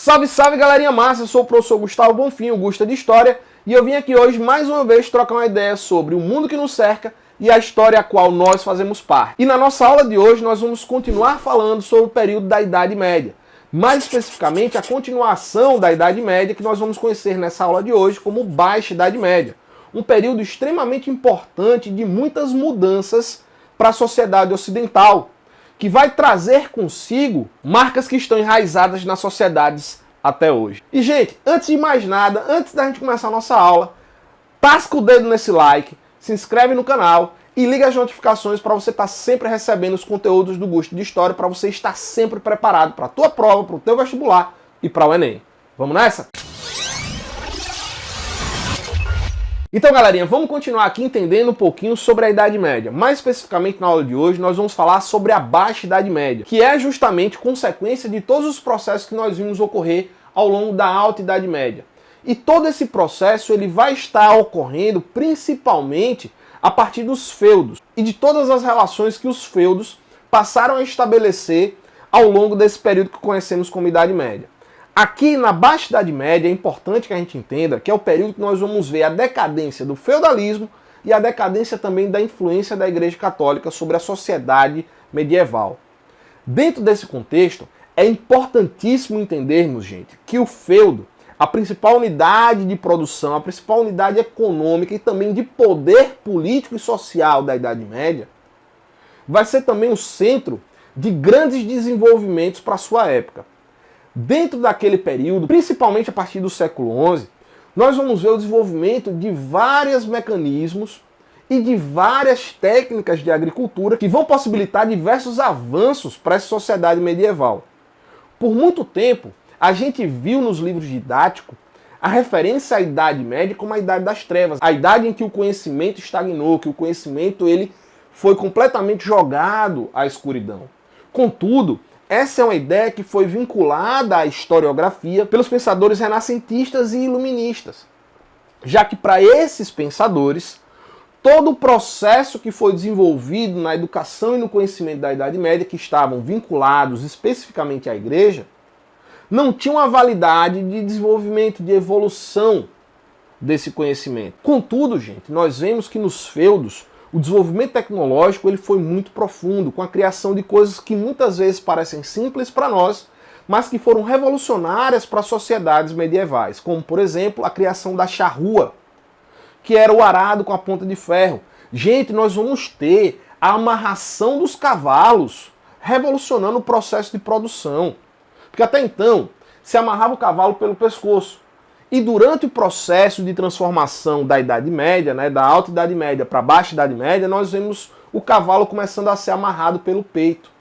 Salve, salve, galerinha massa! Eu sou o professor Gustavo Bonfim, o Gusta de História, e eu vim aqui hoje mais uma vez trocar uma ideia sobre o mundo que nos cerca e a história a qual nós fazemos parte. E na nossa aula de hoje nós vamos continuar falando sobre o período da Idade Média. Mais especificamente a continuação da Idade Média que nós vamos conhecer nessa aula de hoje como Baixa Idade Média. Um período extremamente importante de muitas mudanças para a sociedade ocidental, que vai trazer consigo marcas que estão enraizadas nas sociedades até hoje. E, gente, antes de mais nada, antes da gente começar a nossa aula, tasca o dedo nesse like, se inscreve no canal e liga as notificações para você estar sempre recebendo os conteúdos do Gusto de História, para você estar sempre preparado para a tua prova, para o teu vestibular e para o Enem. Vamos nessa? Então, galerinha, vamos continuar aqui entendendo um pouquinho sobre a Idade Média. Mais especificamente na aula de hoje, nós vamos falar sobre a Baixa Idade Média, que é justamente consequência de todos os processos que nós vimos ocorrer ao longo da Alta Idade Média. E todo esse processo ele vai estar ocorrendo principalmente a partir dos feudos e de todas as relações que os feudos passaram a estabelecer ao longo desse período que conhecemos como Idade Média. Aqui na Baixa Idade Média é importante que a gente entenda que é o período que nós vamos ver a decadência do feudalismo e a decadência também da influência da Igreja Católica sobre a sociedade medieval. Dentro desse contexto, é importantíssimo entendermos, gente, que o feudo, a principal unidade de produção, a principal unidade econômica e também de poder político e social da Idade Média, vai ser também o centro de grandes desenvolvimentos para a sua época. Dentro daquele período, principalmente a partir do século XI, nós vamos ver o desenvolvimento de vários mecanismos e de várias técnicas de agricultura que vão possibilitar diversos avanços para essa sociedade medieval. Por muito tempo, a gente viu nos livros didáticos a referência à Idade Média como a Idade das Trevas, a idade em que o conhecimento estagnou, que o conhecimento ele foi completamente jogado à escuridão. Contudo, essa é uma ideia que foi vinculada à historiografia pelos pensadores renascentistas e iluministas, já que para esses pensadores, todo o processo que foi desenvolvido na educação e no conhecimento da Idade Média, que estavam vinculados especificamente à Igreja, não tinha uma validade de desenvolvimento, de evolução desse conhecimento. Contudo, gente, nós vemos que nos feudos, o desenvolvimento tecnológico ele foi muito profundo, com a criação de coisas que muitas vezes parecem simples para nós, mas que foram revolucionárias para as sociedades medievais, como, por exemplo, a criação da charrua, que era o arado com a ponta de ferro. Gente, nós vamos ter a amarração dos cavalos, revolucionando o processo de produção. Porque até então, se amarrava o cavalo pelo pescoço. E durante o processo de transformação da Idade Média, né, da Alta Idade Média para a Baixa Idade Média, nós vemos o cavalo começando a ser amarrado pelo peito.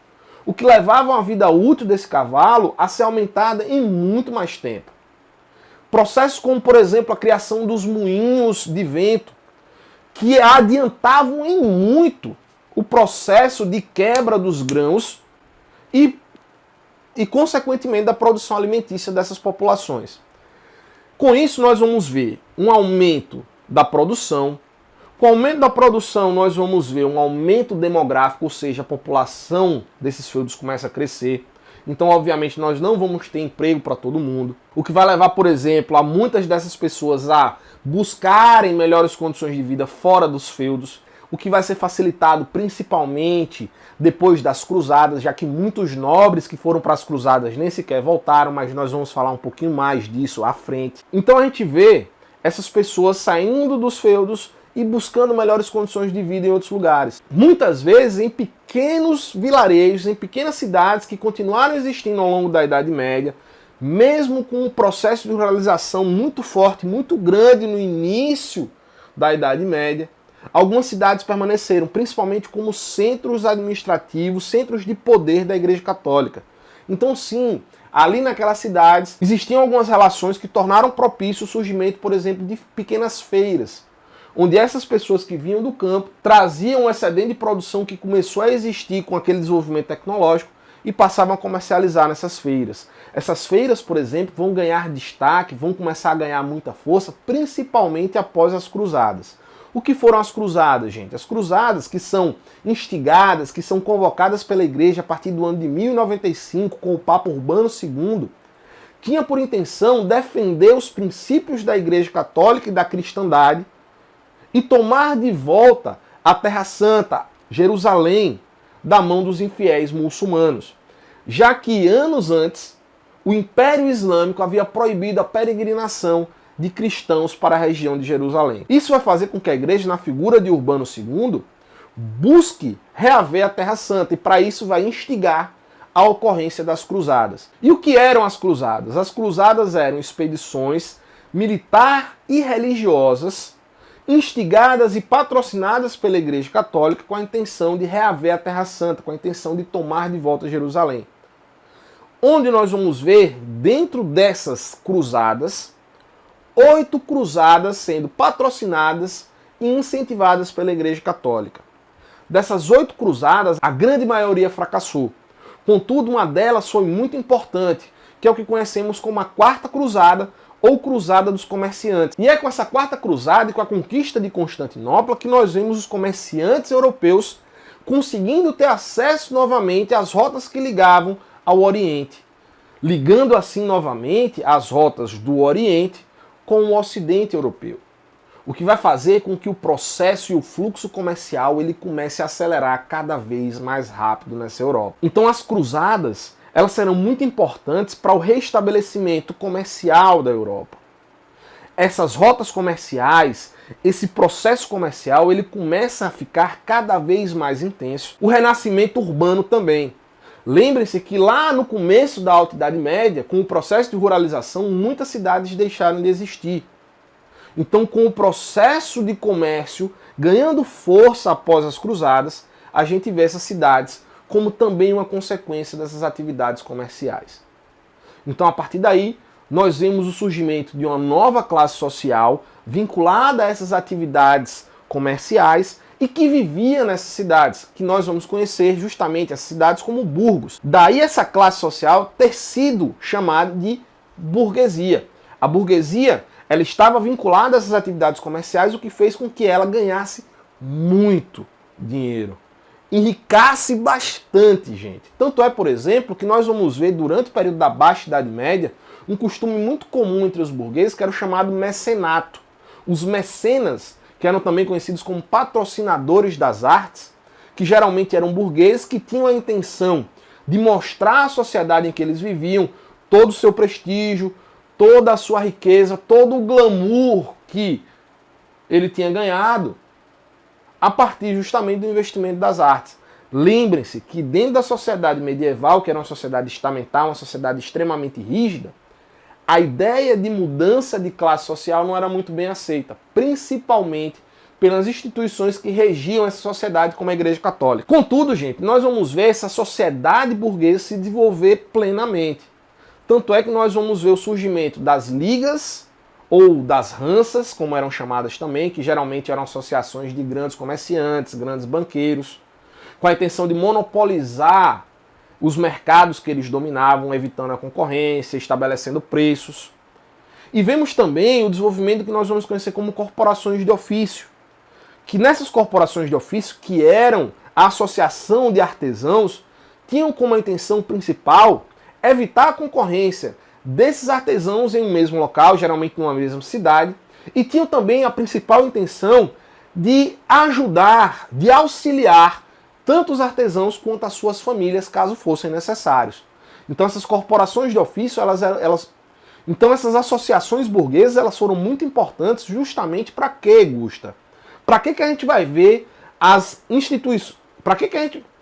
O que levava a vida útil desse cavalo a ser aumentada em muito mais tempo. Processos como, por exemplo, a criação dos moinhos de vento, que adiantavam em muito o processo de quebra dos grãos e consequentemente, da produção alimentícia dessas populações. Com isso, nós vamos ver um aumento da produção. Com o aumento da produção, nós vamos ver um aumento demográfico, ou seja, a população desses feudos começa a crescer. Então, obviamente, nós não vamos ter emprego para todo mundo. O que vai levar, por exemplo, a muitas dessas pessoas a buscarem melhores condições de vida fora dos feudos. O que vai ser facilitado principalmente depois das cruzadas, já que muitos nobres que foram para as cruzadas nem sequer voltaram, mas nós vamos falar um pouquinho mais disso à frente. Então a gente vê essas pessoas saindo dos feudos e buscando melhores condições de vida em outros lugares. Muitas vezes em pequenos vilarejos, em pequenas cidades que continuaram existindo ao longo da Idade Média, mesmo com um processo de ruralização muito forte, muito grande no início da Idade Média. Algumas cidades permaneceram, principalmente como centros administrativos, centros de poder da Igreja Católica. Então sim, ali naquelas cidades existiam algumas relações que tornaram propício o surgimento, por exemplo, de pequenas feiras, onde essas pessoas que vinham do campo traziam um excedente de produção que começou a existir com aquele desenvolvimento tecnológico e passavam a comercializar nessas feiras. Essas feiras, por exemplo, vão ganhar destaque, vão começar a ganhar muita força, principalmente após as cruzadas. O que foram as cruzadas, gente? As cruzadas que são instigadas, que são convocadas pela Igreja a partir do ano de 1095, com o Papa Urbano II, tinha por intenção defender os princípios da Igreja Católica e da cristandade e tomar de volta a Terra Santa, Jerusalém, da mão dos infiéis muçulmanos, já que anos antes o Império Islâmico havia proibido a peregrinação de cristãos para a região de Jerusalém. Isso vai fazer com que a igreja, na figura de Urbano II, busque reaver a Terra Santa, e para isso vai instigar a ocorrência das cruzadas. E o que eram as cruzadas? As cruzadas eram expedições militar e religiosas instigadas e patrocinadas pela Igreja Católica com a intenção de reaver a Terra Santa, com a intenção de tomar de volta Jerusalém. Onde nós vamos ver, dentro dessas cruzadas, 8 cruzadas sendo patrocinadas e incentivadas pela Igreja Católica. Dessas 8 cruzadas, a grande maioria fracassou. Contudo, uma delas foi muito importante, que é o que conhecemos como a Quarta Cruzada, ou Cruzada dos Comerciantes. E é com essa Quarta Cruzada e com a conquista de Constantinopla que nós vemos os comerciantes europeus conseguindo ter acesso novamente às rotas que ligavam ao Oriente, ligando assim novamente as rotas do Oriente com o Ocidente europeu. O que vai fazer com que o processo e o fluxo comercial ele comece a acelerar cada vez mais rápido nessa Europa. Então as cruzadas, elas serão muito importantes para o restabelecimento comercial da Europa. Essas rotas comerciais, esse processo comercial, ele começa a ficar cada vez mais intenso. O renascimento urbano também. Lembrem-se que lá no começo da Alta Idade Média, com o processo de ruralização, muitas cidades deixaram de existir. Então, com o processo de comércio ganhando força após as cruzadas, a gente vê essas cidades como também uma consequência dessas atividades comerciais. Então, a partir daí, nós vemos o surgimento de uma nova classe social vinculada a essas atividades comerciais e que vivia nessas cidades, que nós vamos conhecer justamente essas cidades como burgos. Daí essa classe social ter sido chamada de burguesia. A burguesia, ela estava vinculada a essas atividades comerciais, o que fez com que ela ganhasse muito dinheiro. Enriquece bastante, gente. Tanto é, por exemplo, que nós vamos ver durante o período da Baixa Idade Média um costume muito comum entre os burgueses, que era o chamado mecenato. Os mecenas, que eram também conhecidos como patrocinadores das artes, que geralmente eram burgueses que tinham a intenção de mostrar à sociedade em que eles viviam todo o seu prestígio, toda a sua riqueza, todo o glamour que ele tinha ganhado a partir justamente do investimento das artes. Lembrem-se que dentro da sociedade medieval, que era uma sociedade estamental, uma sociedade extremamente rígida, a ideia de mudança de classe social não era muito bem aceita, principalmente pelas instituições que regiam essa sociedade, como a Igreja Católica. Contudo, gente, nós vamos ver essa sociedade burguesa se desenvolver plenamente. Tanto é que nós vamos ver o surgimento das ligas ou das ranças, como eram chamadas também, que geralmente eram associações de grandes comerciantes, grandes banqueiros, com a intenção de monopolizar os mercados que eles dominavam, evitando a concorrência, estabelecendo preços. E vemos também o desenvolvimento que nós vamos conhecer como corporações de ofício, que nessas corporações de ofício, que eram a associação de artesãos, tinham como intenção principal evitar a concorrência desses artesãos em um mesmo local, geralmente numa mesma cidade, e tinham também a principal intenção de ajudar, de auxiliar tanto os artesãos quanto as suas famílias, caso fossem necessários. Então essas corporações de ofício, então essas associações burguesas, elas foram muito importantes justamente para quê, Gusta? Para que a gente vai ver as instituições,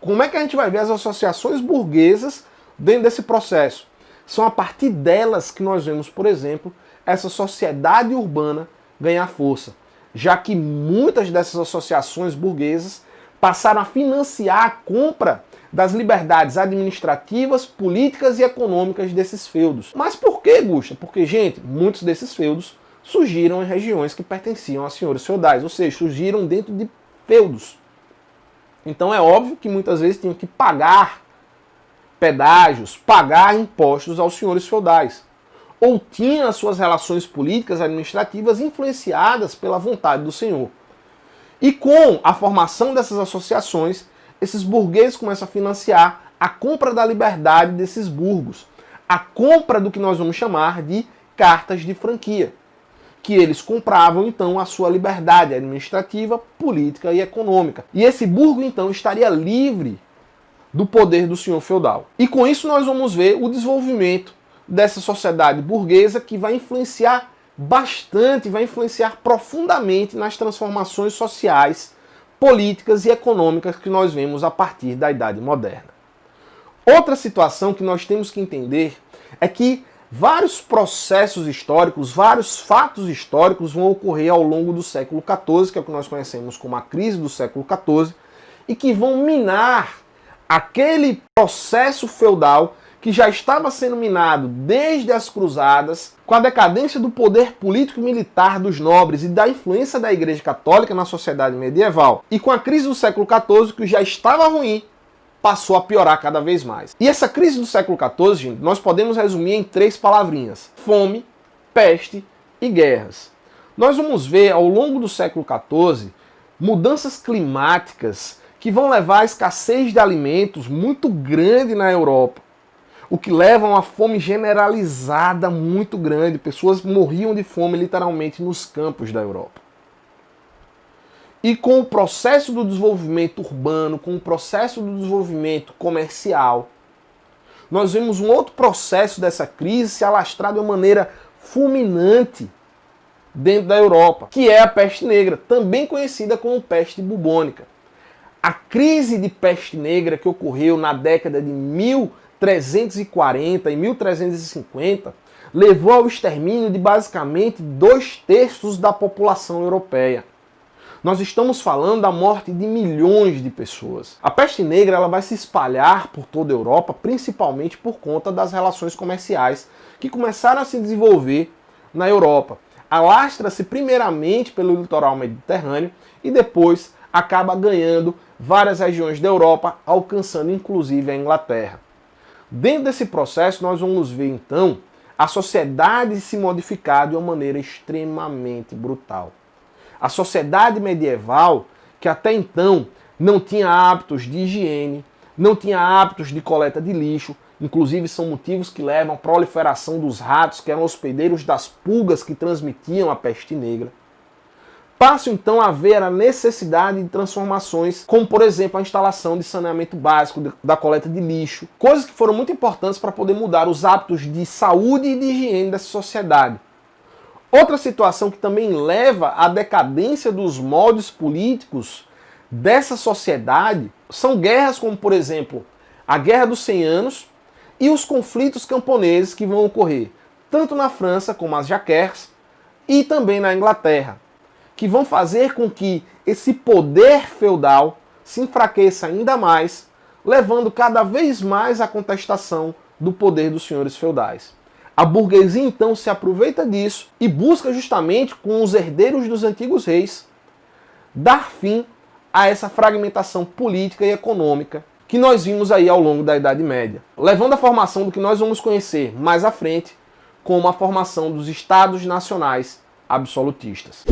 como é que a gente vai ver as associações burguesas dentro desse processo? São a partir delas que nós vemos, por exemplo, essa sociedade urbana ganhar força, já que muitas dessas associações burguesas passaram a financiar a compra das liberdades administrativas, políticas e econômicas desses feudos. Mas por que, Gusta? Porque, gente, muitos desses feudos surgiram em regiões que pertenciam a senhores feudais, ou seja, surgiram dentro de feudos. Então é óbvio que muitas vezes tinham que pagar pedágios, pagar impostos aos senhores feudais. Ou tinham as suas relações políticas administrativas influenciadas pela vontade do senhor. E com a formação dessas associações, esses burgueses começam a financiar a compra da liberdade desses burgos, a compra do que nós vamos chamar de cartas de franquia, que eles compravam então a sua liberdade administrativa, política e econômica. E esse burgo então estaria livre do poder do senhor feudal. E com isso nós vamos ver o desenvolvimento dessa sociedade burguesa, que vai influenciar bastante, vai influenciar profundamente nas transformações sociais, políticas e econômicas que nós vemos a partir da Idade Moderna. Outra situação que nós temos que entender é que vários processos históricos, vários fatos históricos vão ocorrer ao longo do século XIV, que é o que nós conhecemos como a crise do século XIV, e que vão minar aquele processo feudal que já estava sendo minado desde as cruzadas, com a decadência do poder político e militar dos nobres e da influência da Igreja Católica na sociedade medieval, e com a crise do século XIV, que já estava ruim, passou a piorar cada vez mais. E essa crise do século XIV, gente, nós podemos resumir em 3 palavrinhas: fome, peste e guerras. Nós vamos ver ao longo do século XIV mudanças climáticas que vão levar à escassez de alimentos muito grande na Europa, o que leva a uma fome generalizada muito grande. Pessoas morriam de fome literalmente nos campos da Europa. E com o processo do desenvolvimento urbano, com o processo do desenvolvimento comercial, nós vemos um outro processo dessa crise se alastrar de uma maneira fulminante dentro da Europa, que é a peste negra, também conhecida como peste bubônica. A crise de peste negra que ocorreu na década de 1340 e 1350 levou ao extermínio de basicamente 2/3 da população europeia. Nós estamos falando da morte de milhões de pessoas. A peste negra ela vai se espalhar por toda a Europa, principalmente por conta das relações comerciais que começaram a se desenvolver na Europa. Alastra-se primeiramente pelo litoral mediterrâneo e depois acaba ganhando várias regiões da Europa, alcançando inclusive a Inglaterra. Dentro desse processo nós vamos ver então a sociedade se modificar de uma maneira extremamente brutal. A sociedade medieval, que até então não tinha hábitos de higiene, não tinha hábitos de coleta de lixo, inclusive são motivos que levam à proliferação dos ratos, que eram hospedeiros das pulgas que transmitiam a peste negra, passa então a haver a necessidade de transformações, como por exemplo a instalação de saneamento básico, da coleta de lixo, coisas que foram muito importantes para poder mudar os hábitos de saúde e de higiene dessa sociedade. Outra situação que também leva à decadência dos moldes políticos dessa sociedade são guerras como, por exemplo, a Guerra dos 100 Anos e os conflitos camponeses que vão ocorrer tanto na França como as Jaquers e também na Inglaterra, que vão fazer com que esse poder feudal se enfraqueça ainda mais, levando cada vez mais à contestação do poder dos senhores feudais. A burguesia então se aproveita disso e busca justamente, com os herdeiros dos antigos reis, dar fim a essa fragmentação política e econômica que nós vimos aí ao longo da Idade Média, levando à formação do que nós vamos conhecer mais à frente como a formação dos Estados Nacionais absolutistas.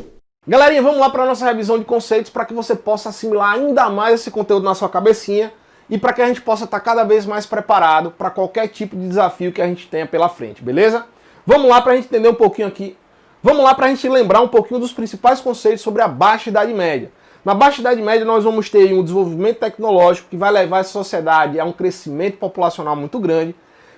Galerinha, vamos lá para a nossa revisão de conceitos para que você possa assimilar ainda mais esse conteúdo na sua cabecinha e para que a gente possa estar cada vez mais preparado para qualquer tipo de desafio que a gente tenha pela frente, beleza? Vamos lá para a gente entender um pouquinho aqui. Vamos lá para a gente lembrar um pouquinho dos principais conceitos sobre a Baixa Idade Média. Na Baixa Idade Média nós vamos ter um desenvolvimento tecnológico que vai levar essa sociedade a um crescimento populacional muito grande,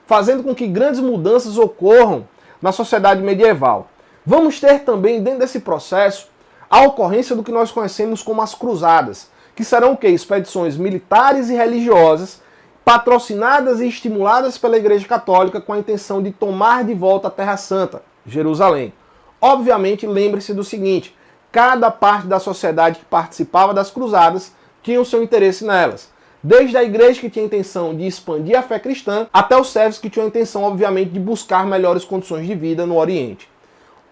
fazendo com que grandes mudanças ocorram na sociedade medieval. Vamos ter também dentro desse processo a ocorrência do que nós conhecemos como as cruzadas, que serão o quê? Expedições militares e religiosas patrocinadas e estimuladas pela Igreja Católica com a intenção de tomar de volta a Terra Santa, Jerusalém. Obviamente, lembre-se do seguinte, cada parte da sociedade que participava das cruzadas tinha o seu interesse nelas. Desde a igreja que tinha a intenção de expandir a fé cristã, até os servos que tinham a intenção, obviamente, de buscar melhores condições de vida no Oriente.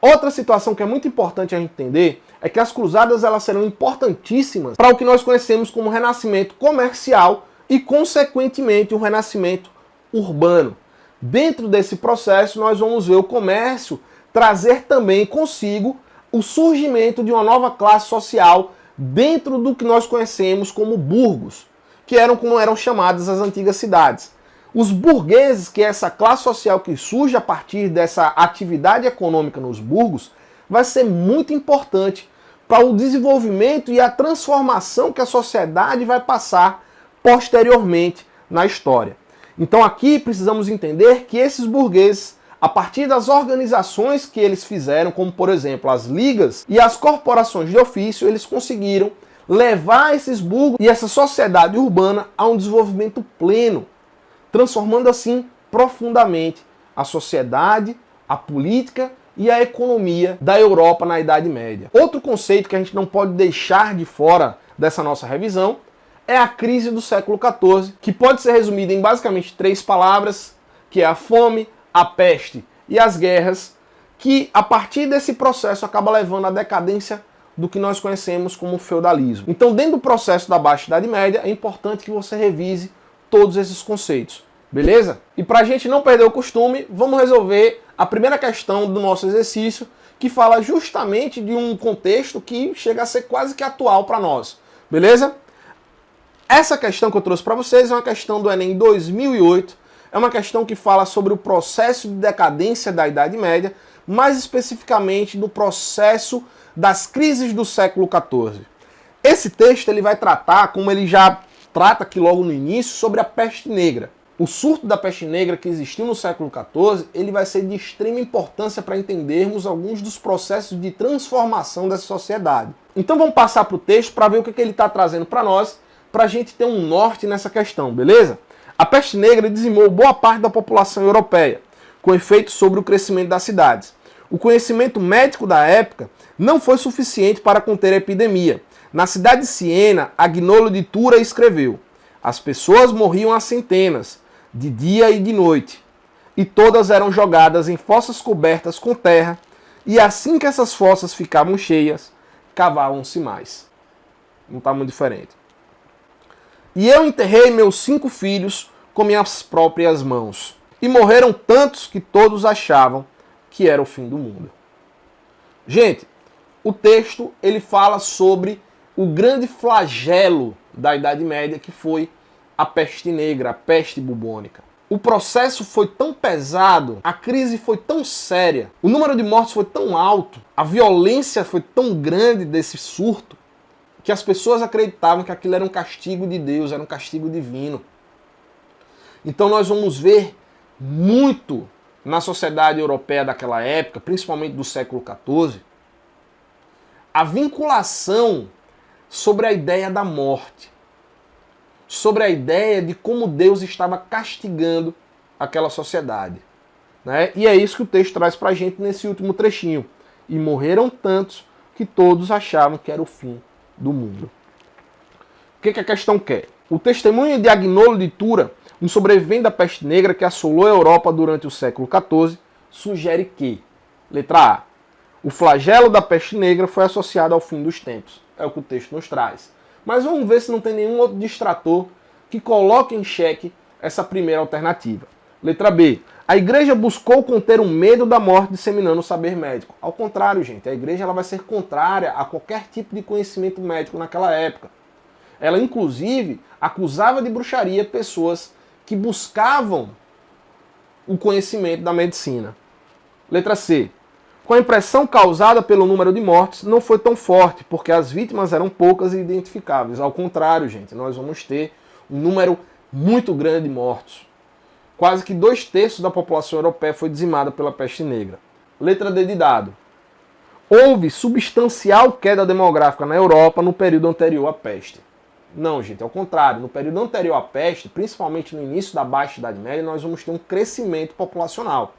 Outra situação que é muito importante a gente entender é que as cruzadas elas serão importantíssimas para o que nós conhecemos como renascimento comercial e, consequentemente, um renascimento urbano. Dentro desse processo, nós vamos ver o comércio trazer também consigo o surgimento de uma nova classe social dentro do que nós conhecemos como burgos, que eram como eram chamadas as antigas cidades. Os burgueses, que é essa classe social que surge a partir dessa atividade econômica nos burgos, vai ser muito importante para o desenvolvimento e a transformação que a sociedade vai passar posteriormente na história. Então aqui precisamos entender que esses burgueses, a partir das organizações que eles fizeram, como por exemplo as ligas e as corporações de ofício, eles conseguiram levar esses burgos e essa sociedade urbana a um desenvolvimento pleno, transformando assim profundamente a sociedade, a política e a economia da Europa na Idade Média. Outro conceito que a gente não pode deixar de fora dessa nossa revisão é a crise do século XIV, que pode ser resumida em basicamente 3 palavras, que é a fome, a peste e as guerras, que a partir desse processo acaba levando à decadência do que nós conhecemos como feudalismo. Então, dentro do processo da Baixa Idade Média, é importante que você revise todos esses conceitos, beleza? E para a gente não perder o costume, vamos resolver a primeira questão do nosso exercício, que fala justamente de um contexto que chega a ser quase que atual para nós, beleza? Essa questão que eu trouxe para vocês é uma questão do Enem 2008, é uma questão que fala sobre o processo de decadência da Idade Média, mais especificamente do processo das crises do século XIV. Esse texto ele vai tratar, como ele já trata aqui logo no início, sobre a peste negra. O surto da peste negra que existiu no século XIV, ele vai ser de extrema importância para entendermos alguns dos processos de transformação dessa sociedade. Então vamos passar para o texto para ver o que ele está trazendo para nós, para a gente ter um norte nessa questão, beleza? A peste negra dizimou boa parte da população europeia, com efeito sobre o crescimento das cidades. O conhecimento médico da época não foi suficiente para conter a epidemia. Na cidade de Siena, Agnolo de Tura escreveu: as pessoas morriam a centenas, de dia e de noite, e todas eram jogadas em fossas cobertas com terra, e assim que essas fossas ficavam cheias, cavavam-se mais. Não está muito diferente. E eu enterrei meus 5 filhos com minhas próprias mãos. E morreram tantos que todos achavam que era o fim do mundo. Gente, o texto ele fala sobre o grande flagelo da Idade Média, que foi a peste negra, a peste bubônica. O processo foi tão pesado, a crise foi tão séria, o número de mortes foi tão alto, a violência foi tão grande desse surto, que as pessoas acreditavam que aquilo era um castigo de Deus, era um castigo divino. Então nós vamos ver muito na sociedade europeia daquela época, principalmente do século XIV, a vinculação sobre a ideia da morte, sobre a ideia de como Deus estava castigando aquela sociedade, né? E é isso que o texto traz para a gente nesse último trechinho. E morreram tantos que todos achavam que era o fim do mundo. O que a questão quer? O testemunho de Agnolo de Tura, um sobrevivente da peste negra que assolou a Europa durante o século XIV, sugere que, letra A, o flagelo da peste negra foi associado ao fim dos tempos. É o que o texto nos traz. Mas vamos ver se não tem nenhum outro distrator que coloque em xeque essa primeira alternativa. Letra B. A igreja buscou conter o medo da morte disseminando o saber médico. Ao contrário, gente, a igreja ela vai ser contrária a qualquer tipo de conhecimento médico naquela época. Ela, inclusive, acusava de bruxaria pessoas que buscavam o conhecimento da medicina. Letra C. Com a impressão causada pelo número de mortes, não foi tão forte, porque as vítimas eram poucas e identificáveis. Ao contrário, gente, nós vamos ter um número muito grande de mortos. Quase que 2/3 da população europeia foi dizimada pela peste negra. Letra D de dado. Houve substancial queda demográfica na Europa no período anterior à peste. Não, gente, ao contrário. No período anterior à peste, principalmente no início da Baixa Idade Média, nós vamos ter um crescimento populacional.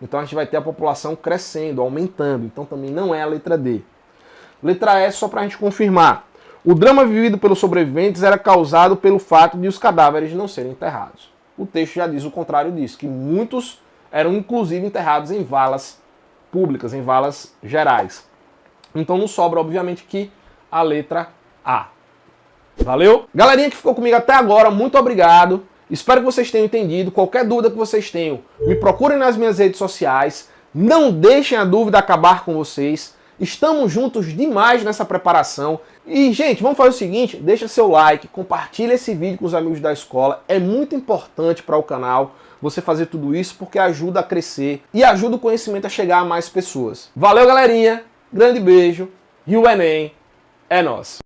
Então a gente vai ter a população crescendo, aumentando. Então também não é a letra D. Letra E, só para a gente confirmar. O drama vivido pelos sobreviventes era causado pelo fato de os cadáveres não serem enterrados. O texto já diz o contrário disso, que muitos eram inclusive enterrados em valas públicas, em valas gerais. Então não sobra, obviamente, que a letra A. Valeu? Galerinha que ficou comigo até agora, muito obrigado. Espero que vocês tenham entendido. Qualquer dúvida que vocês tenham, me procurem nas minhas redes sociais. Não deixem a dúvida acabar com vocês. Estamos juntos demais nessa preparação. E, gente, vamos fazer o seguinte, deixa seu like, compartilha esse vídeo com os amigos da escola. É muito importante para o canal você fazer tudo isso porque ajuda a crescer e ajuda o conhecimento a chegar a mais pessoas. Valeu, galerinha. Grande beijo. E o Enem é nosso.